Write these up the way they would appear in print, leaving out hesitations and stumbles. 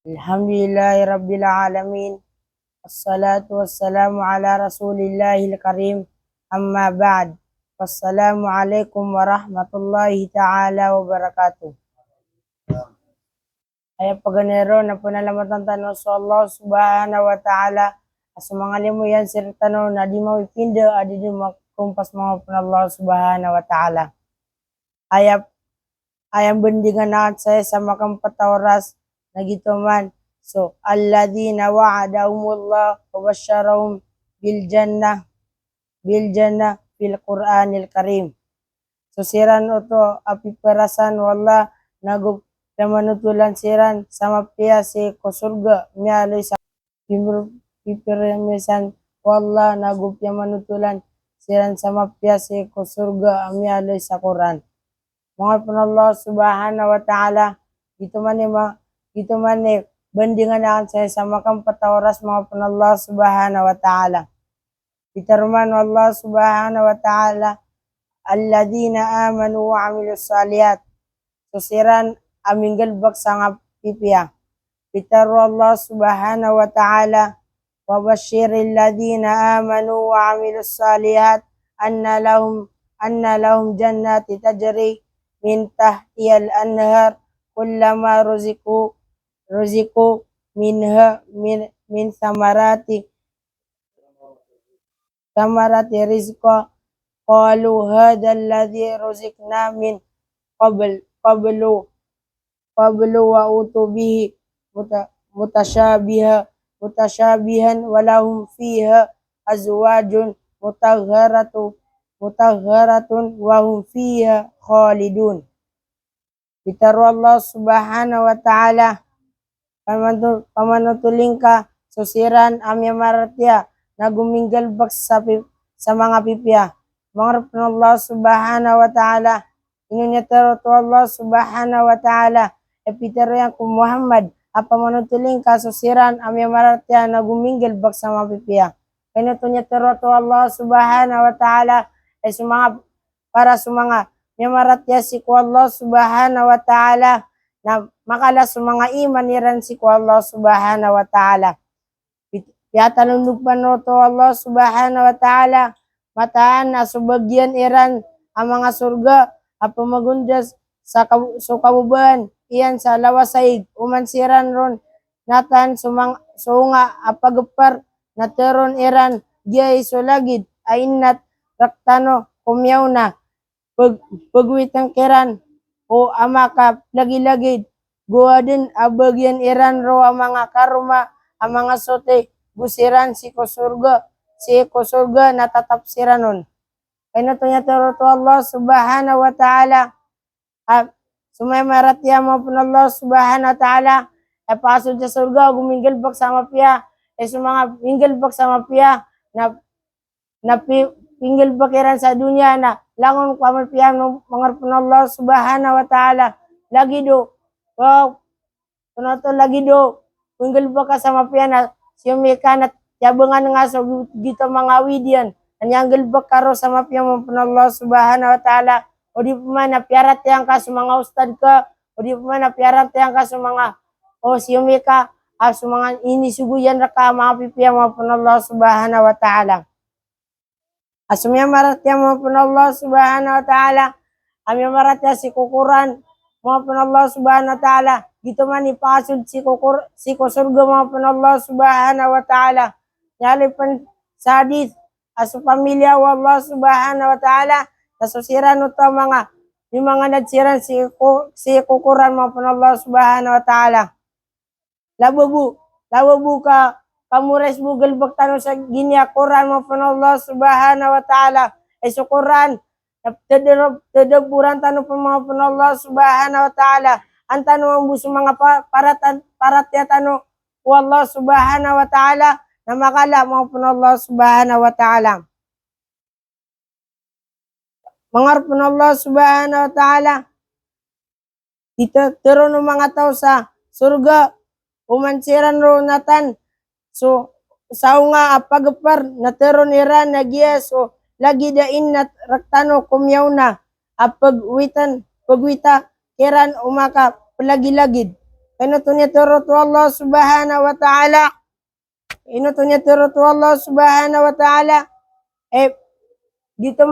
Alhamdulillahi Rabbil Alamin. Assalatu wassalamu ala Rasulillahil Karim. Amma ba'd. Wassalamualaikum warahmatullahi ta'ala wabarakatuh. Ay paganero na panalamatan tanong sa Allah subhanahu wa ta'ala. Asa mga limo yan sir tanong na di mawipinda adi di makumpas mga Allah subhanahu wa ta'ala. Ayang bendingan nakat saya sama kang patawaras na gituman. So, alladhina wa'adahumullah wa basyarahum bil jannah fil Qur'anil Karim. So, siran oto api perasan wala nagup manutulan siran sama pia si ko surga mialoy sa pipiremisan wala nagup manutulan siran sama pia si ko surga mialoy sa Quran. Mga Allah subhanahu wa ta'ala, gitu man bandingan akan saya samakan patawaras mga Allah subhanahu wa ta'ala. Bitarman Allah subhanahu wa ta'ala, alladhina amanu wa amilus saliyat. Susiran aming galbak sa nga pipiya. Bitaru Allah subhanahu wa ta'ala, wa basyiril ladhina amanu wa amilus saliyat, anna lahum jannati tajri min tahtiyal anhar kullama ruziku minha min samarati rizqa qalu hadha alladhi ruzikna min qablu wa utubihi mutasyabihan walahum fiha azwajun mutahharatun wa hum fiha khalidun. Bitaru Allah subhanahu wa ta'ala pamanutuling ka susiran amya maratya na guminggal bak sa mga pipya. Mga Allah subhanahu wa ta'ala inunya taro to Allah subhanahu wa ta'ala epitaro yang ku Muhammad apa manutuling ka susiran amya maratya na guminggal bak sa mga pipya. Kanutunya taro to Allah subhanahu wa ta'ala ay sumanga memaratya si ku Allah subhanahu wa ta'ala na makala sumanga iman iran si ku Allah subhanahu wa ta'ala. Piatanundog pa no to Allah subhanahu wa ta'ala mataan na subagyan iran ang mga surga apa magundas sa kabuban iyan sa lawasaig umansiran ron natan sunga apagapar na teron iran giyay sulagid ainat raktano kumyaw na pagwitang kiran o amaka lagi-lagid guwadin abagyan iran ro ang mga karuma ang mga sote gusiran si kosurga natatapsiran nun. Kaya to niya to Allah subhanahu wa ta'ala sumay maratya mo po Allah subhanahu wa ta'ala pasod sa surga guminggal bak sa mapya sumanga minggal bak sa mapya na pinggil bakiran sa dunya na langon pamilpiyan ng mga Allah subhanahu wa ta'ala lagi do lagi do pinggil baka sa mapiyan na siyumikan at yabangan nga so gito mga widyan anyanggal bakaro sa mapiyan ng Allah subhanahu wa ta'ala o di pa man napiarat yang ka sa mga ustad ka o di pa man napiarat yang ka sa mga o siyumika sa mga inisuguyan na ka mga pipiyan ng Allah subhanahu wa ta'ala. Asumya maratya mo po Allah subhanahu wa ta'ala. Amya maratya si kukuran mo po Allah subhanahu wa ta'ala. Dito man ipasod si kusurga mo po Allah subhanahu wa ta'ala. Yalipan sa hadith. Aso pamilya wa Allah subhanahu wa ta'ala. Nasusiran ito yung mga nagsiran si kukuran mo po Allah subhanahu wa ta'ala. Lababu ka. Kamures bugal baktano sa ginya Quran mo po Allah subhanahu wa ta'ala ay so Quran tadaburan tano po mga po Allah subhanahu wa ta'ala ang tanong ang buso mga paratya tano po Allah subhanahu wa ta'ala na makala mo po Allah subhanahu wa ta'ala mga po Allah subhanahu wa ta'ala dito tero ng mga tao sa surga umansiran ro natan. So, sao nga apagapar na teron ira nagya so lagi dain na raktano kumyaw na pagwita kiran umaka palagi-lagid Inutunya turut Allah subhanahu wa ta'ala. Inutunya turut Allah subhanahu wa ta'ala. Gitu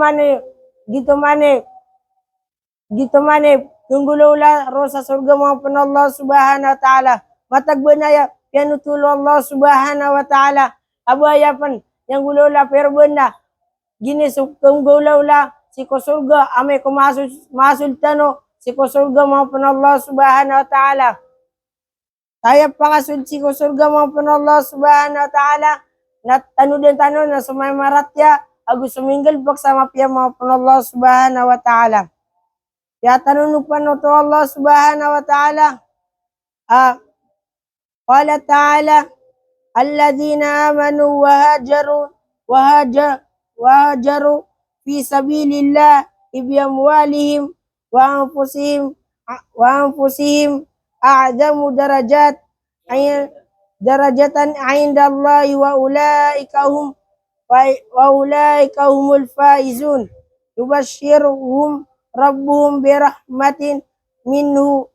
mane tunggulula rosa surga maupun Allah subhanahu wa ta'ala. Matagbanaya pianutulo Allah subhanahu wa ta'ala. Abayapan yang gulula pero benda gini tunggulula siko surga ame ko masul tano siko surga maupun Allah subhanahu wa ta'ala. Saya pangasul siko surga maupun Allah subhanahu wa ta'ala. Na tanu din tanu na sumay maratya agus suminggal pag sama piya maupun Allah subhanahu wa ta'ala. Ya tanunupan to Allah subhanahu wa ta'ala. Qala ta'ala alladhina amanu wa hajaru fi sabilillah bi amwalihim wa anfusihim a'zamu darajatan 'inda Allah wa ulaika humul faizun. Yubashshiruhum rabbuhum birahmatin minhu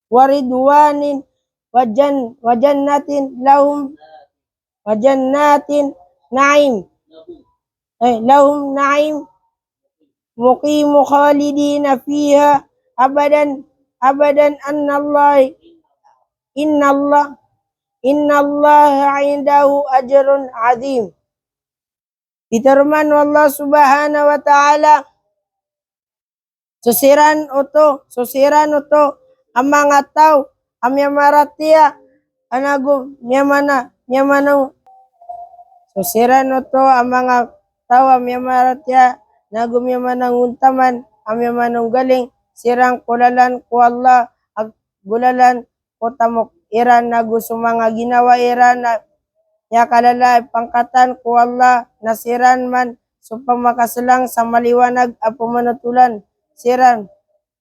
waridwanin wajannatin lahum na'im muqimu khalidina fiha abadan innallaha 'indahu ajrun 'azim. Ditarman Allah subhanahu wa ta'ala. Susiran oto ang mga tao amya maratia anago miyamana susiran oto ang mga tao amya maratia nago miyamanang untaman amya manong galing sirang kulalan ko Allah ag gulalan ko tamok iran nago sumanga ginawa iran na ya kalala pangkatan ko Allah nasiran man supang makaselang sa maliwanag at pumanutulan siran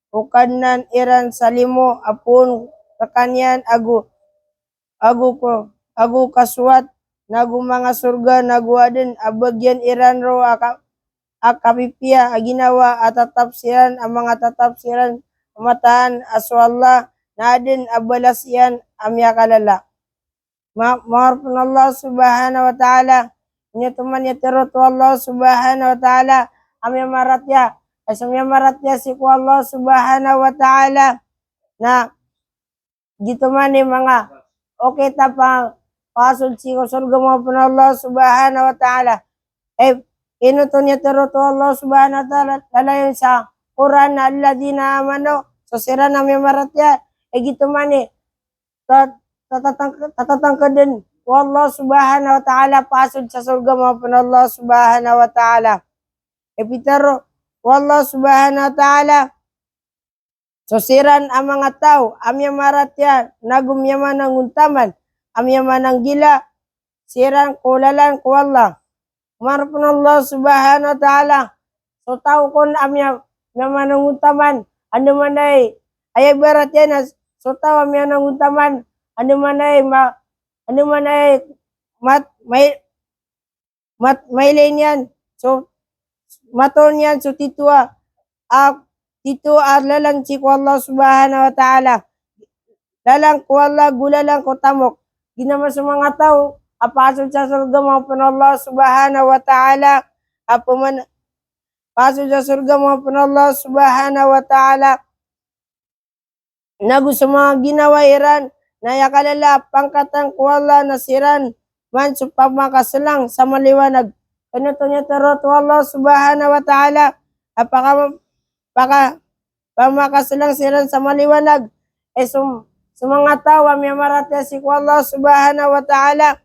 ukanan iran salimo apun rekanyan agu kasuat nagu mga surga nagu aden abagyan iran ro akapipia aginawa atatapsiran ang mga tatapsiran amataan aso Allah na aden abalas yan amya kalala. Maharapun Allah subhanahu wa ta'ala. Inyo tuman yatirot Allah subhanahu wa ta'ala. Amya maratya. Asamya maratya si Allah subhanahu wa ta'ala. Na gitu man mga okay tapang pasod si surga mo pun Allah subhanahu wa ta'ala. Inuton yatirot Allah subhanahu wa ta'ala. Lalayon sa Quran na alladhina amano. So sira na amya maratya. Gitu man tatatangka din Allah subhanahu wa ta'ala pasod sa surga maupun Allah subhanahu wa ta'ala. Epitero Allah subhanahu wa ta'ala susiran ang mga tao amya maratya nagumyaman ng untaman amya manang gila siran kulalan ko Allah. Marapun Allah subhanahu wa ta'ala so tao kon amya manang untaman ano man ay baratya na so tao amya nang untaman ano man ay may lenyan so maton yan so titua lalang si ko Allah subhanahu wa ta'ala lalang ko Allah gulalang ko tamok ginaman sa mga tao apasod sa surga maupun Allah subhanahu wa ta'ala pasod sa surga maupun Allah subhanahu wa ta'ala nagu sa mga ginawa iran na yakalala pangkatang ko Allah nasiran man supang makaselang sa maliwanag. Kanuto niya tarot Allah subhanahu wa ta'ala pamakaselang siran sa maliwanag sa mga tao amya maratya si ko Allah subhanahu wa ta'ala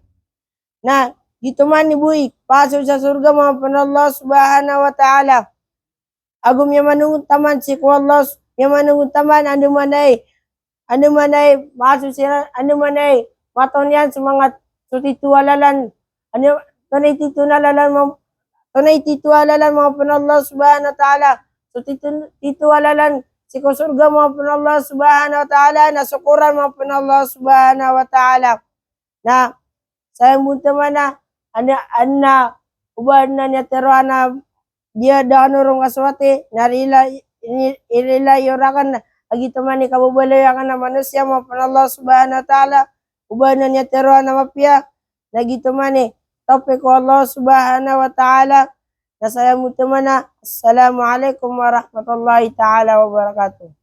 na dito man ibuy pasod sa surga maupun Allah subhanahu wa ta'ala agum yamanung taman si ko Allah yamanung taman ano man ay masuk sila, ano man ay maton yan sa mga tutitualalan, tunay titualalan mga Allah subhanahu wa ta'ala, tutitualalan si kusurga mga Allah subhanahu wa ta'ala, nasukuran mga Allah subhanahu wa ta'ala, na sayang bunta man na, ubad na niya teruana, dia danurong aswati, narila yorakan na, agitamani kabubalaya ka na manusia maupun Allah Subhanahu wa taala ubanan ya teruan nama pia nagitamani topik Allah Subhanahu wa taala na saya mutamana. Assalamualaikum warahmatullahi taala wabarakatuh.